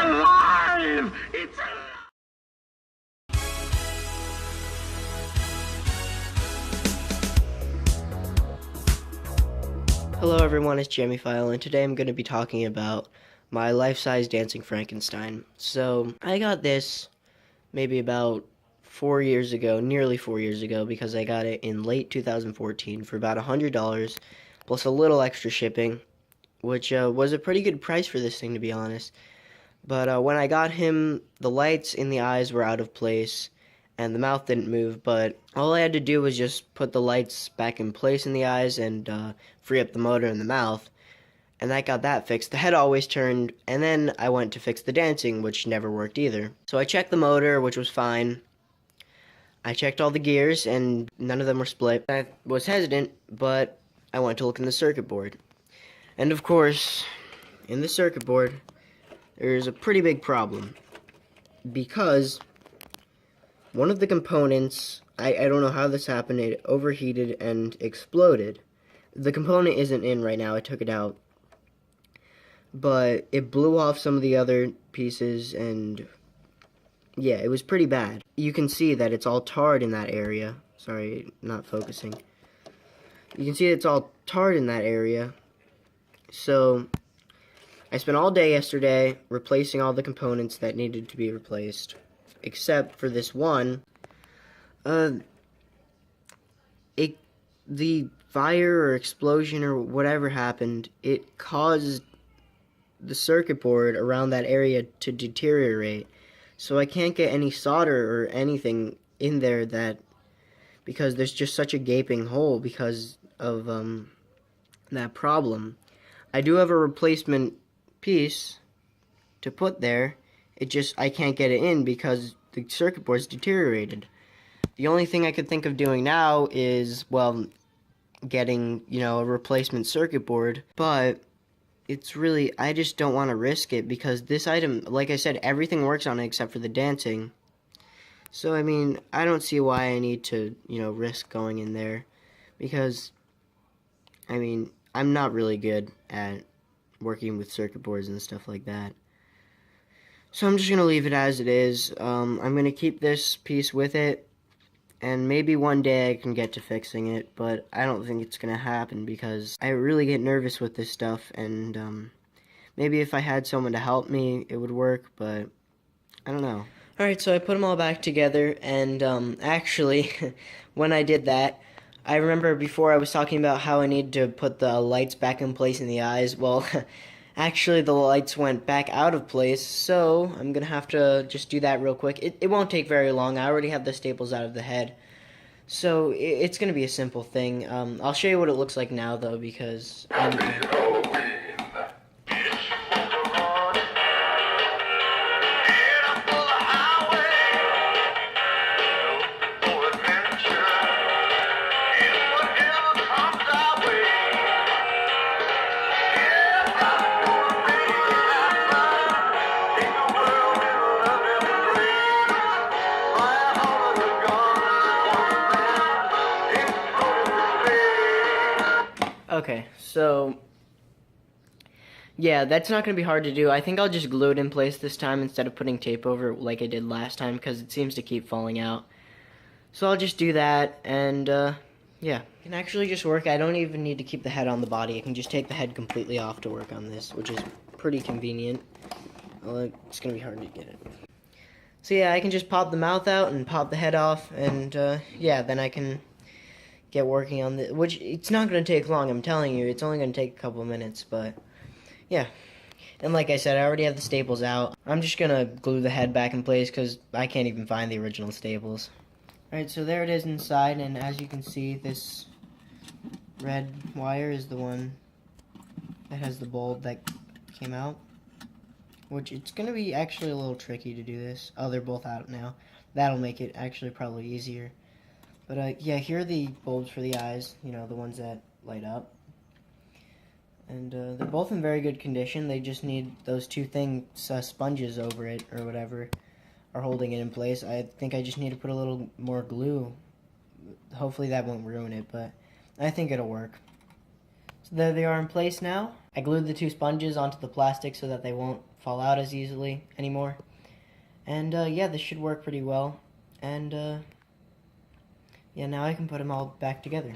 alive! It's alive! Hello everyone, it's Gemmy and today I'm going to be talking about my life-size dancing Frankenstein. So, I got this maybe about 4 years ago, nearly 4 years ago, because I got it in late 2014 for about $100, plus a little extra shipping, which was a pretty good price for this thing, to be honest. But when I got him, the lights in the eyes were out of place, and the mouth didn't move, but all I had to do was just put the lights back in place in the eyes and free up the motor in the mouth, and that got that fixed. The head always turned, and then I went to fix the dancing, which never worked either. So I checked the motor, which was fine. I checked all the gears, and none of them were split. I was hesitant, but I went to look in the circuit board. And of course, in the circuit board, there's a pretty big problem, because one of the components, I don't know how this happened, it overheated and exploded. The component isn't in right now, I took it out. But it blew off some of the other pieces, and yeah, it was pretty bad. You can see that it's all tarred in that area. Sorry, not focusing. You can see it's all tarred in that area. So I spent all day yesterday replacing all the components that needed to be replaced, except for this one. The fire or explosion or whatever happened, it caused the circuit board around that area to deteriorate. So I can't get any solder or anything in there because there's just such a gaping hole because of that problem. I do have a replacement piece to put there. I can't get it in because the circuit board's deteriorated. The only thing I could think of doing now is, well, getting, a replacement circuit board, but it's really, I just don't want to risk it because this item, like I said, everything works on it except for the dancing. So, I mean, I don't see why I need to, risk going in there because, I mean, I'm not really good at working with circuit boards and stuff like that. So I'm just going to leave it as it is. I'm going to keep this piece with it, and maybe one day I can get to fixing it, but I don't think it's going to happen because I really get nervous with this stuff, and maybe if I had someone to help me, it would work, but I don't know. Alright, so I put them all back together, and actually, when I did that, I remember before I was talking about how I need to put the lights back in place in the eyes. Well, actually the lights went back out of place, so I'm going to have to just do that real quick. It won't take very long. I already have the staples out of the head. So it's going to be a simple thing. I'll show you what it looks like now, though, because okay, so yeah, that's not going to be hard to do. I think I'll just glue it in place this time instead of putting tape over it like I did last time because it seems to keep falling out. So I'll just do that, and yeah. It can actually just work. I don't even need to keep the head on the body. I can just take the head completely off to work on this, which is pretty convenient. It's going to be hard to get it. So yeah, I can just pop the mouth out and pop the head off, and yeah, then I can get working on this, which it's not going to take long, I'm telling you. It's only going to take a couple of minutes, but yeah. And like I said, I already have the staples out. I'm just going to glue the head back in place because I can't even find the original staples. Alright, so there it is inside, and as you can see, this red wire is the one that has the bulb that came out, which it's going to be actually a little tricky to do this. Oh, they're both out now. That'll make it actually probably easier. But yeah, here are the bulbs for the eyes, the ones that light up. And they're both in very good condition. They just need those two sponges over it, or whatever, are holding it in place. I think I just need to put a little more glue. Hopefully that won't ruin it, but I think it'll work. So there they are in place now. I glued the two sponges onto the plastic so that they won't fall out as easily anymore. And yeah, this should work pretty well. And yeah, now I can put them all back together.